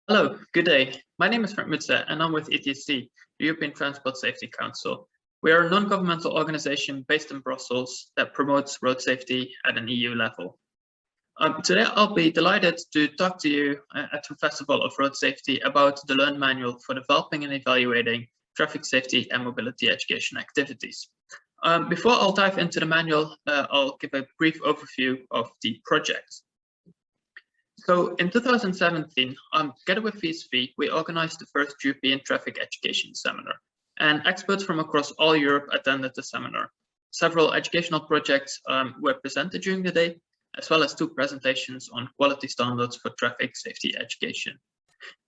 Hello, good day. My name is Mütze and I'm with ETSC, the European Transport Safety Council. We are a non-governmental organization based in Brussels that promotes road safety at an EU level. Today I'll be delighted to talk to you at the Festival of Road Safety about the Learn Manual for developing and evaluating traffic safety and mobility education activities. Before I'll dive into the manual, I'll give a brief overview of the project. So in 2017, together with VSV, we organized the first European traffic education seminar, and experts from across all Europe attended the seminar. Several educational projects were presented during the day, as well as 2 presentations on quality standards for traffic safety education.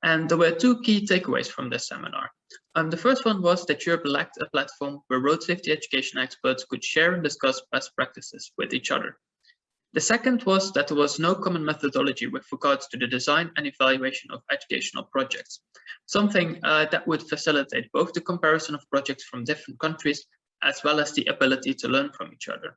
And there were 2 key takeaways from this seminar. The first one was that Europe lacked a platform where road safety education experts could share and discuss best practices with each other. The second was that there was no common methodology with regards to the design and evaluation of educational projects, something that would facilitate both the comparison of projects from different countries, as well as the ability to learn from each other.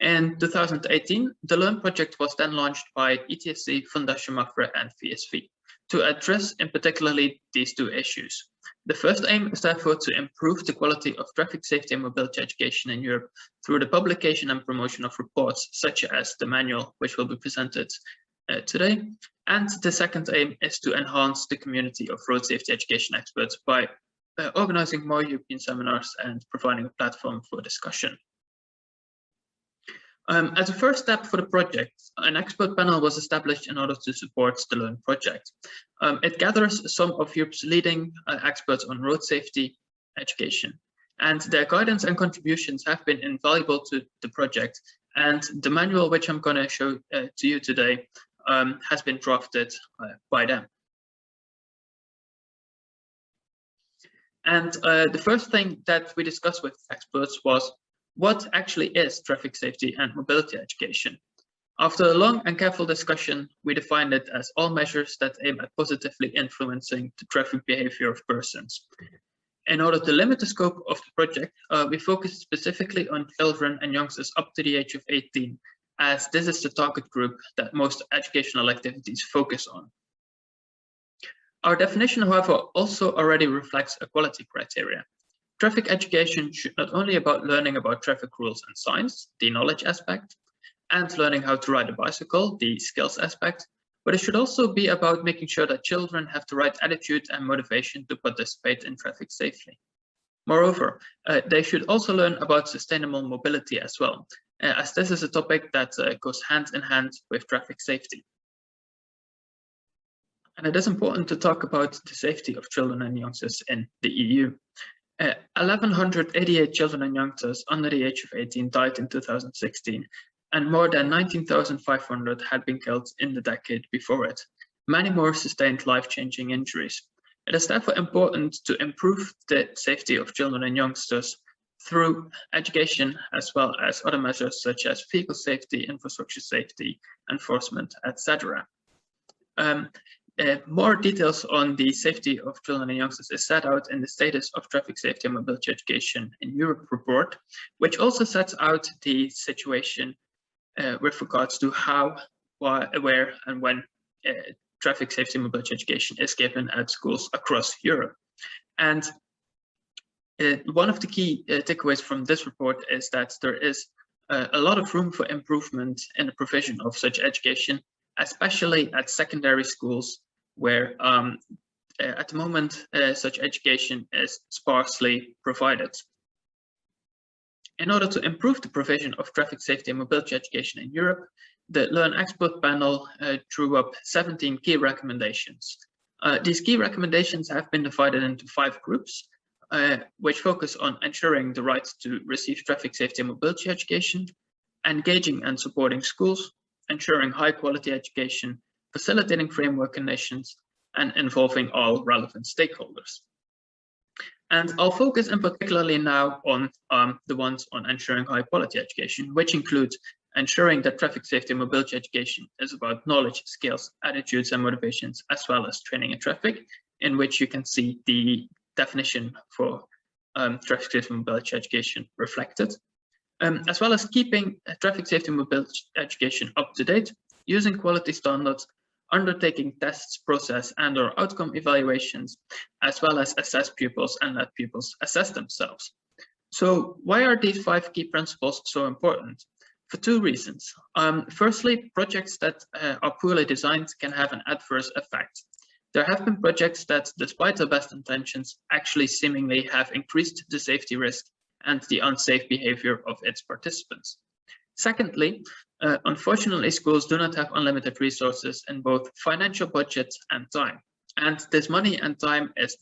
In 2018, the Learn project was then launched by ETSC, Fondation Mafre and VSV to address in particularly these 2 issues. The first aim is therefore to improve the quality of traffic safety and mobility education in Europe through the publication and promotion of reports such as the manual, which will be presented today. And the second aim is to enhance the community of road safety education experts by organizing more European seminars and providing a platform for discussion. As a first step for the project, an expert panel was established in order to support the Learn project. It gathers some of Europe's leading experts on road safety education, and their guidance and contributions have been invaluable to the project. And the manual, which I'm going to show to you today, has been drafted by them. And the first thing that we discussed with experts was, what actually is traffic safety and mobility education? After a long and careful discussion, we defined it as all measures that aim at positively influencing the traffic behavior of persons. In order to limit the scope of the project, we focused specifically on children and youngsters up to the age of 18, as this is the target group that most educational activities focus on. Our definition, however, also already reflects a quality criteria. Traffic education should not only about learning about traffic rules and signs, the knowledge aspect, and learning how to ride a bicycle, the skills aspect, but it should also be about making sure that children have the right attitude and motivation to participate in traffic safely. Moreover, they should also learn about sustainable mobility as well, as this is a topic that goes hand in hand with traffic safety. And it is important to talk about the safety of children and youngsters in the EU. 1,188 children and youngsters under the age of 18 died in 2016, and more than 19,500 had been killed in the decade before it. Many more sustained life-changing injuries. It is therefore important to improve the safety of children and youngsters through education, as well as other measures such as vehicle safety, infrastructure safety, enforcement, etc. More details on the safety of children and youngsters is set out in the Status of Traffic Safety and Mobility Education in Europe report, which also sets out the situation with regards to how, why, where, and when traffic safety and mobility education is given at schools across Europe. And one of the key takeaways from this report is that there is a lot of room for improvement in the provision of such education, especially at secondary schools, where at the moment such education is sparsely provided. In order to improve the provision of traffic safety and mobility education in Europe, the Learn Expert panel drew up 17 key recommendations. These key recommendations have been divided into 5 groups, which focus on ensuring the right to receive traffic safety and mobility education, engaging and supporting schools, ensuring high quality education, facilitating framework conditions, and involving all relevant stakeholders. And I'll focus in particularly now on the ones on ensuring high quality education, which includes ensuring that traffic safety and mobility education is about knowledge, skills, attitudes, and motivations, as well as training in traffic, in which you can see the definition for traffic safety and mobility education reflected. As well as keeping traffic safety and mobility education up to date, using quality standards, undertaking tests, process and/or outcome evaluations, as well as assess pupils and let pupils assess themselves. So why are these 5 key principles so important? For 2 reasons. Firstly, projects that are poorly designed can have an adverse effect. There have been projects that, despite their best intentions, actually seemingly have increased the safety risk and the unsafe behavior of its participants. Secondly, unfortunately, schools do not have unlimited resources in both financial budget and time. And this money and time is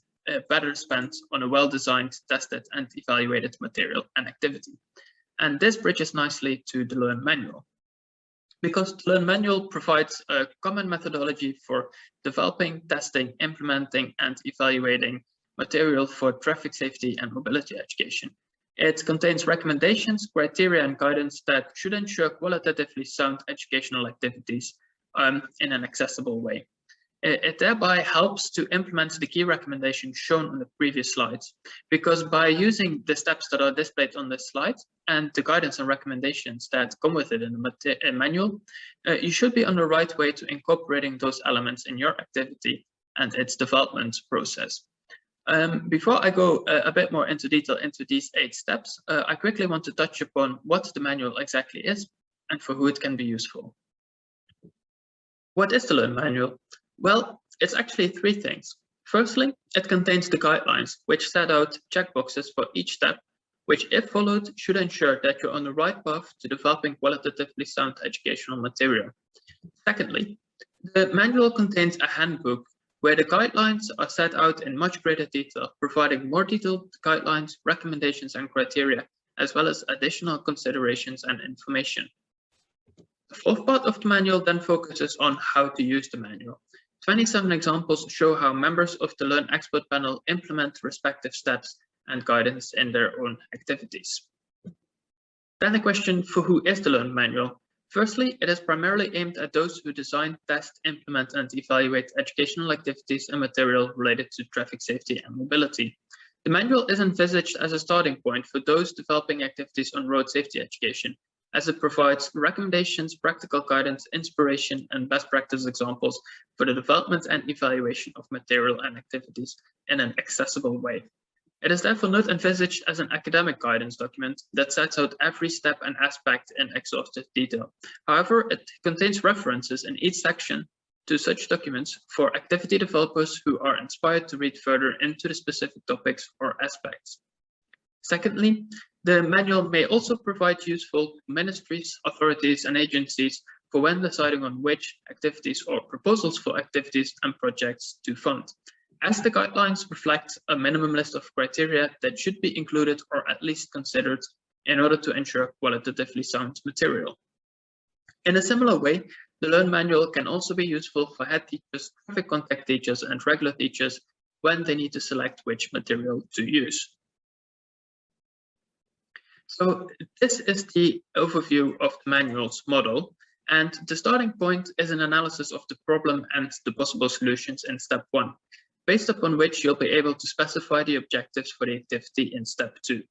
better spent on a well-designed, tested and evaluated material and activity. And this bridges nicely to the Learn Manual, because the Learn Manual provides a common methodology for developing, testing, implementing and evaluating material for traffic safety and mobility education. It contains recommendations, criteria and guidance that should ensure qualitatively sound educational activities in an accessible way. It thereby helps to implement the key recommendations shown on the previous slides, because by using the steps that are displayed on this slide and the guidance and recommendations that come with it in the manual, you should be on the right way to incorporating those elements in your activity and its development process. Before I go a bit more into detail into these 8 steps, I quickly want to touch upon what the manual exactly is and for who it can be useful. What is the Learn Manual? Well, it's actually 3 things. Firstly, it contains the guidelines, which set out checkboxes for each step, which, if followed, should ensure that you're on the right path to developing qualitatively sound educational material. Secondly, the manual contains a handbook where the guidelines are set out in much greater detail, providing more detailed guidelines, recommendations and criteria, as well as additional considerations and information. The 4th part of the manual then focuses on how to use the manual. 27 examples show how members of the Learn Expert panel implement respective steps and guidance in their own activities. Then the question, for who is the Learn Manual? Firstly, it is primarily aimed at those who design, test, implement and evaluate educational activities and material related to traffic safety and mobility. The manual is envisaged as a starting point for those developing activities on road safety education, as it provides recommendations, practical guidance, inspiration, and best practice examples for the development and evaluation of material and activities in an accessible way. It is therefore not envisaged as an academic guidance document that sets out every step and aspect in exhaustive detail. However, it contains references in each section to such documents for activity developers who are inspired to read further into the specific topics or aspects. Secondly, the manual may also provide useful ministries, authorities and agencies for when deciding on which activities or proposals for activities and projects to fund, as the guidelines reflect a minimum list of criteria that should be included or at least considered in order to ensure qualitatively sound material. In a similar way, the Learn Manual can also be useful for head teachers, traffic contact teachers and regular teachers when they need to select which material to use. So this is the overview of the manual's model, and the starting point is an analysis of the problem and the possible solutions in step 1, based upon which you'll be able to specify the objectives for the activity in step 2.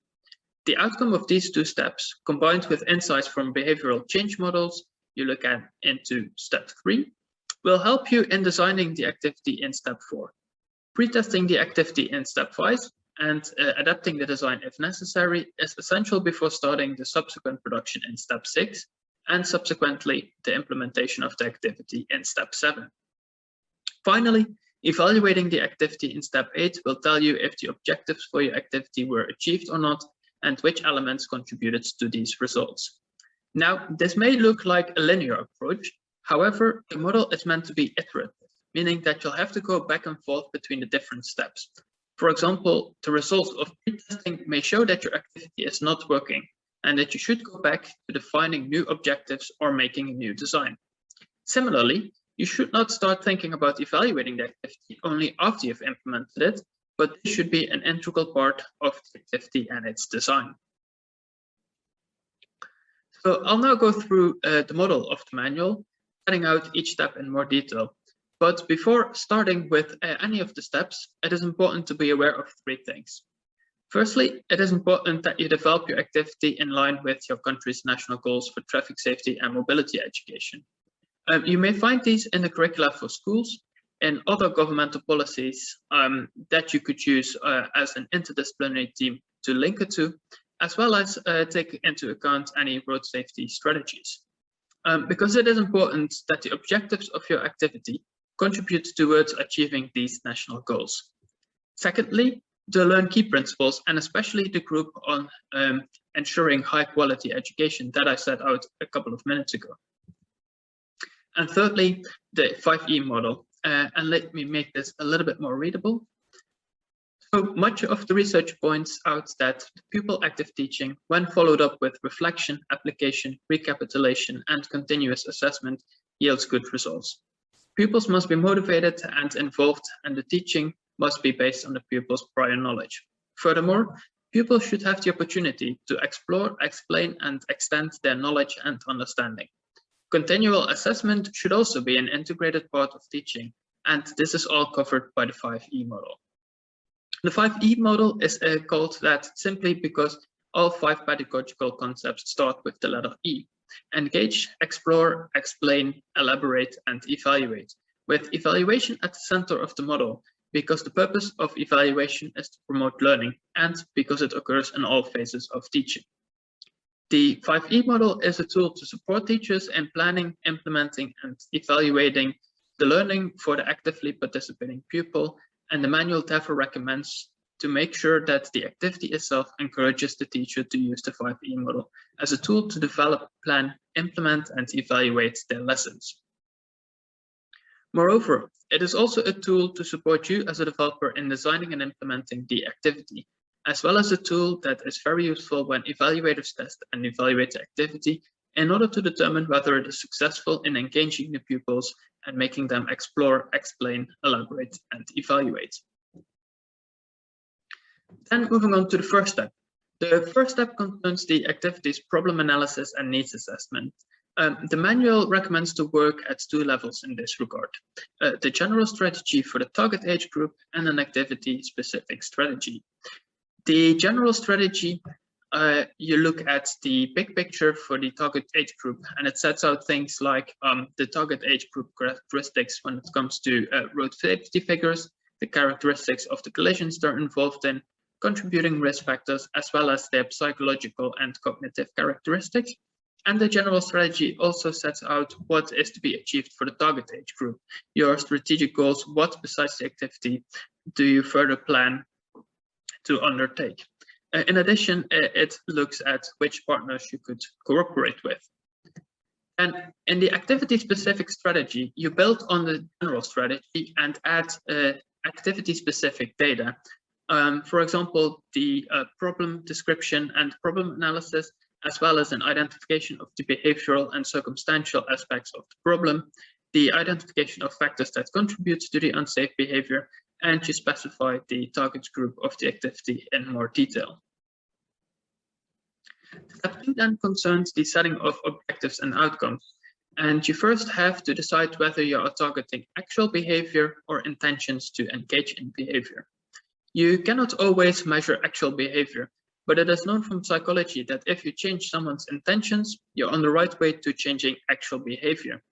The outcome of these 2 steps, combined with insights from behavioral change models you look at into step 3, will help you in designing the activity in step 4, pretesting the activity in step 5, and adapting the design if necessary is essential before starting the subsequent production in step 6, and subsequently the implementation of the activity in step 7. Finally, evaluating the activity in step 8 will tell you if the objectives for your activity were achieved or not, and which elements contributed to these results. Now, this may look like a linear approach. However, the model is meant to be iterative, meaning that you'll have to go back and forth between the different steps. For example, the results of pretesting may show that your activity is not working and that you should go back to defining new objectives or making a new design. Similarly, you should not start thinking about evaluating the activity only after you've implemented it, but this should be an integral part of the activity and its design. So I'll now go through the model of the manual, setting out each step in more detail. But before starting with any of the steps, it is important to be aware of 3 things. Firstly, it is important that you develop your activity in line with your country's national goals for traffic safety and mobility education. You may find these in the curricula for schools, in other governmental policies that you could use as an interdisciplinary team to link it to, as well as take into account any road safety strategies. Because it is important that the objectives of your activity contribute towards achieving these national goals. Secondly, to learn key principles, and especially the group on ensuring high quality education that I set out a couple of minutes ago. And thirdly, the 5E model. And let me make this a little bit more readable. So much of the research points out that pupil active teaching, when followed up with reflection, application, recapitulation, and continuous assessment, yields good results. Pupils must be motivated and involved, and the teaching must be based on the pupils' prior knowledge. Furthermore, pupils should have the opportunity to explore, explain, and extend their knowledge and understanding. Continual assessment should also be an integrated part of teaching, and this is all covered by the 5E model. The 5E model is called that simply because all 5 pedagogical concepts start with the letter E. Engage, explore, explain, elaborate, and evaluate, with evaluation at the center of the model, because the purpose of evaluation is to promote learning and because it occurs in all phases of teaching. The 5E model is a tool to support teachers in planning, implementing, and evaluating the learning for the actively participating pupil, and the manual therefore recommends to make sure that the activity itself encourages the teacher to use the 5E model as a tool to develop, plan, implement, and evaluate their lessons. Moreover, it is also a tool to support you as a developer in designing and implementing the activity, as well as a tool that is very useful when evaluators test and evaluate the activity in order to determine whether it is successful in engaging the pupils and making them explore, explain, elaborate, and evaluate. Then moving on to the first step. The first step concerns the activity's problem analysis and needs assessment. The manual recommends to work at 2 levels in this regard: the general strategy for the target age group and an activity-specific strategy. The general strategy, you look at the big picture for the target age group, and it sets out things like the target age group characteristics when it comes to road safety figures, the characteristics of the collisions they're involved in, contributing risk factors, as well as their psychological and cognitive characteristics. And the general strategy also sets out what is to be achieved for the target age group, your strategic goals, what besides the activity do you further plan to undertake. In addition, it looks at which partners you could cooperate with. And in the activity-specific strategy, you build on the general strategy and add activity-specific data. For example, the problem description and problem analysis, as well as an identification of the behavioral and circumstantial aspects of the problem, the identification of factors that contribute to the unsafe behavior, and you specify the target group of the activity in more detail. Step 2 then concerns the setting of objectives and outcomes. And you first have to decide whether you are targeting actual behavior or intentions to engage in behavior. You cannot always measure actual behavior, but it is known from psychology that if you change someone's intentions, you're on the right way to changing actual behavior.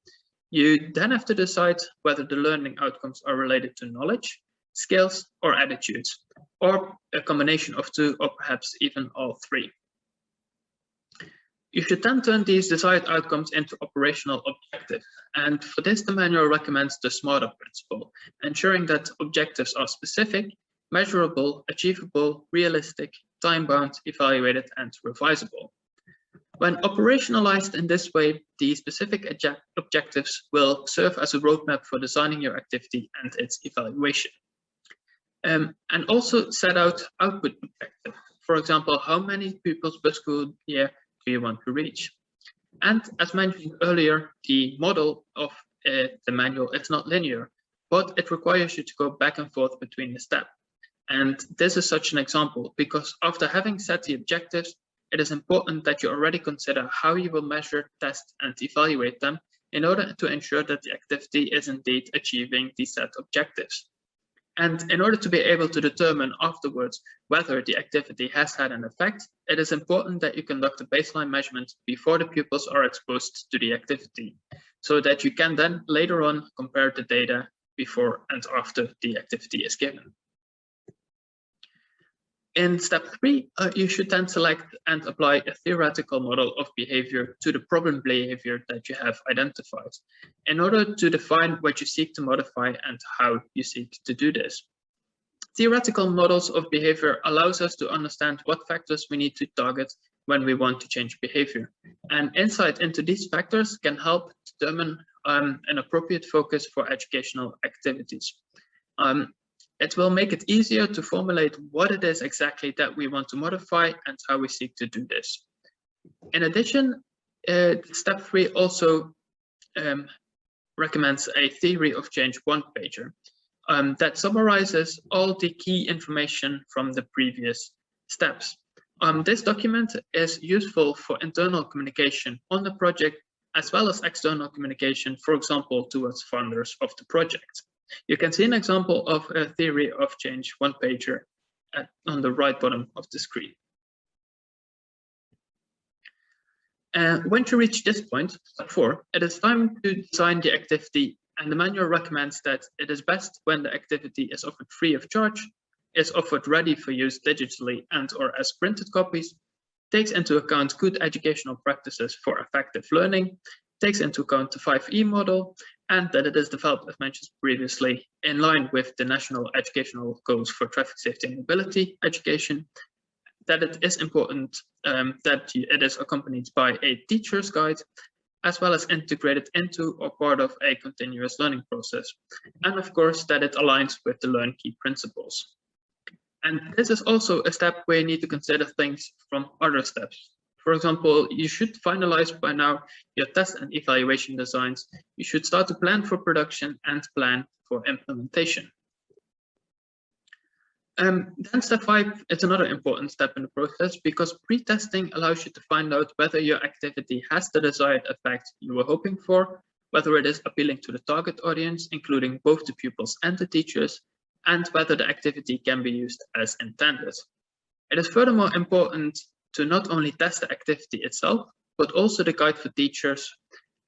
You then have to decide whether the learning outcomes are related to knowledge, skills, or attitudes, or a combination of 2, or perhaps even all 3. You should then turn these desired outcomes into operational objectives, and for this the manual recommends the SMARTER principle, ensuring that objectives are specific, measurable, achievable, realistic, time-bound, evaluated, and revisable. When operationalized in this way, the specific objectives will serve as a roadmap for designing your activity and its evaluation. And also set out output objectives. For example, how many pupils per school year do you want to reach? And as mentioned earlier, the model of the manual is not linear, but it requires you to go back and forth between the steps. And this is such an example, because after having set the objectives, it is important that you already consider how you will measure, test, and evaluate them in order to ensure that the activity is indeed achieving the set objectives. And in order to be able to determine afterwards whether the activity has had an effect, it is important that you conduct a baseline measurement before the pupils are exposed to the activity. so that you can then later on compare the data before and after the activity is given. In step 3, you should then select and apply a theoretical model of behavior to the problem behavior that you have identified in order to define what you seek to modify and how you seek to do this. Theoretical models of behavior allows us to understand what factors we need to target when we want to change behavior. And insight into these factors can help determine an appropriate focus for educational activities. It will make it easier to formulate what it is exactly that we want to modify and how we seek to do this. In addition, step 3 also recommends a theory of change one-pager that summarizes all the key information from the previous steps. This document is useful for internal communication on the project as well as external communication, for example, towards funders of the project. You can see an example of a theory of change one-pager on the right bottom of the screen. Once you reach this point, step 4, it is time to design the activity, and the manual recommends that it is best when the activity is offered free of charge, is offered ready for use digitally and or as printed copies, takes into account good educational practices for effective learning, takes into account the 5E model, and that it is developed, as mentioned previously, in line with the national educational goals for traffic safety and mobility education, that it is important that it is accompanied by a teacher's guide, as well as integrated into or part of a continuous learning process, and of course that it aligns with the Learn key principles. And this is also a step where you need to consider things from other steps. For example, you should finalize by now your test and evaluation designs. You should start to plan for production and plan for implementation. Then step 5 is another important step in the process because pre-testing allows you to find out whether your activity has the desired effect you were hoping for, whether it is appealing to the target audience, including both the pupils and the teachers, and whether the activity can be used as intended. It is furthermore important to not only test the activity itself, but also the guide for teachers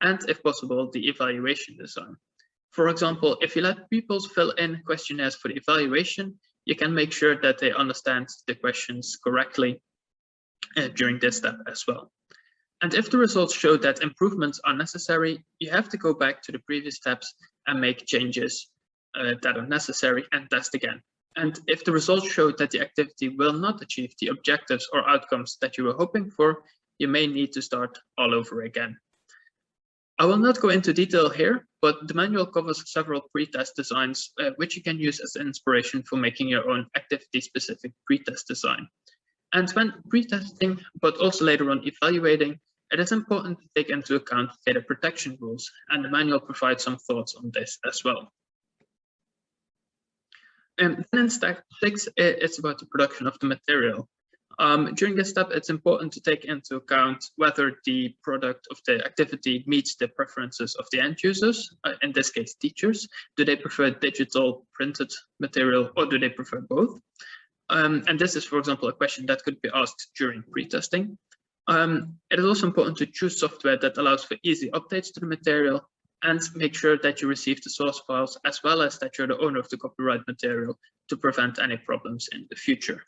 and, if possible, the evaluation design. For example, if you let pupils fill in questionnaires for the evaluation, you can make sure that they understand the questions correctly during this step as well. And if the results show that improvements are necessary, you have to go back to the previous steps and make changes that are necessary and test again. And if the results show that the activity will not achieve the objectives or outcomes that you were hoping for, you may need to start all over again. I will not go into detail here, but the manual covers several pre-test designs, which you can use as inspiration for making your own activity-specific pre-test design. And when pre-testing, but also later on evaluating, it is important to take into account data protection rules, and the manual provides some thoughts on this as well. And then in step 6, it's about the production of the material. During this step, it's important to take into account whether the product of the activity meets the preferences of the end users, in this case, teachers. Do they prefer digital printed material or do they prefer both? And this is, for example, a question that could be asked during pre-testing. It is also important to choose software that allows for easy updates to the material and make sure that you receive the source files as well as that you're the owner of the copyright material to prevent any problems in the future.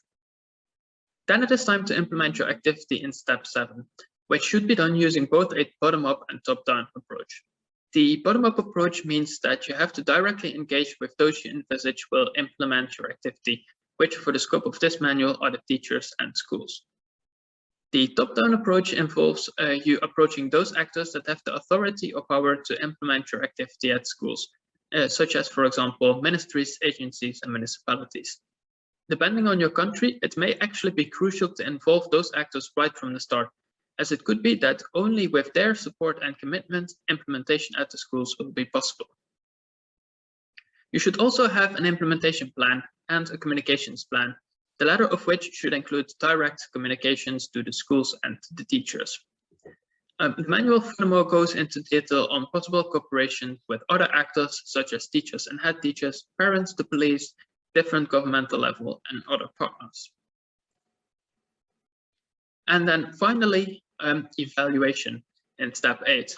Then it is time to implement your activity in step 7, which should be done using both a bottom-up and top-down approach. The bottom-up approach means that you have to directly engage with those you envisage will implement your activity, which for the scope of this manual are the teachers and schools. The top-down approach involves you approaching those actors that have the authority or power to implement your activity at schools, such as, for example, ministries, agencies, and municipalities. Depending on your country, it may actually be crucial to involve those actors right from the start, as it could be that only with their support and commitment, implementation at the schools will be possible. You should also have an implementation plan and a communications plan, the latter of which should include direct communications to the schools and the teachers. The manual furthermore goes into detail on possible cooperation with other actors such as teachers and head teachers, parents, the police, different governmental level, and other partners. And then finally, evaluation. in step 8.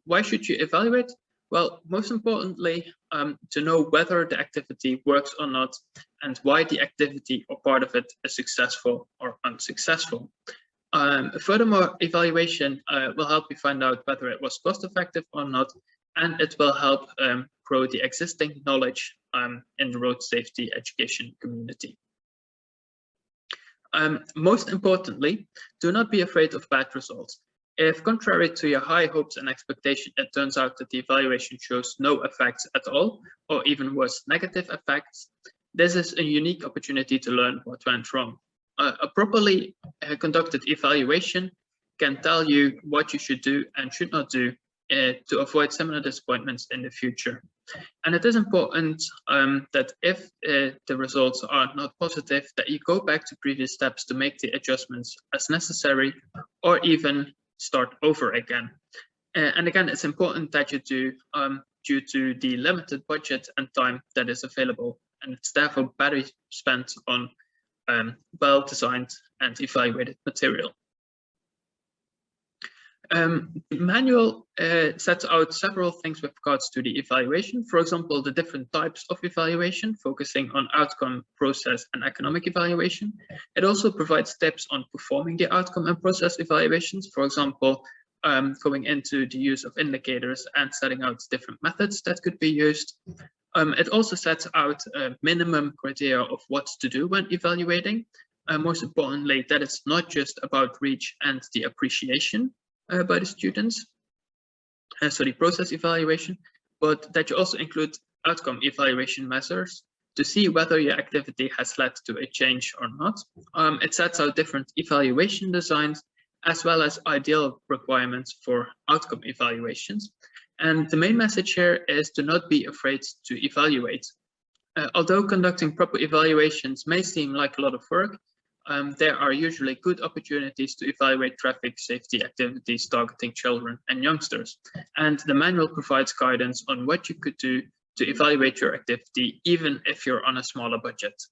Why should you evaluate? Well, most importantly, to know whether the activity works or not, and why the activity or part of it is successful or unsuccessful. Furthermore, evaluation will help you find out whether it was cost effective or not, and it will help grow the existing knowledge in the road safety education community. Most importantly, do not be afraid of bad results. If, contrary to your high hopes and expectation, it turns out that the evaluation shows no effects at all, or even worse, negative effects, this is a unique opportunity to learn what went wrong. A properly conducted evaluation can tell you what you should do and should not do to avoid similar disappointments in the future. And it is important that if the results are not positive, that you go back to previous steps to make the adjustments as necessary, or even start over again. And again, it's important that you do due to the limited budget and time that is available, and it's therefore better spent on well-designed and evaluated material. The manual sets out several things with regards to the evaluation. For example, the different types of evaluation, focusing on outcome, process, and economic evaluation. It also provides tips on performing the outcome and process evaluations. For example, going into the use of indicators and setting out different methods that could be used. It also sets out minimum criteria of what to do when evaluating. Most importantly, that it's not just about reach and the appreciation by the students, so the process evaluation, but that you also include outcome evaluation measures to see whether your activity has led to a change or not. It sets out different evaluation designs, as well as ideal requirements for outcome evaluations. And the main message here is to not be afraid to evaluate. Although conducting proper evaluations may seem like a lot of work, there are usually good opportunities to evaluate traffic safety activities targeting children and youngsters. And the manual provides guidance on what you could do to evaluate your activity, even if you're on a smaller budget.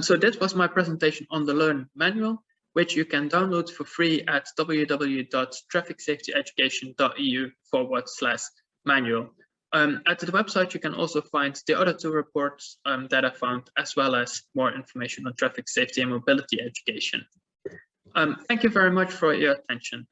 So this was my presentation on the Learn manual, which you can download for free at www.trafficsafetyeducation.eu/manual. At the website, you can also find the other 2 reports that I found, as well as more information on traffic safety and mobility education. Thank you very much for your attention.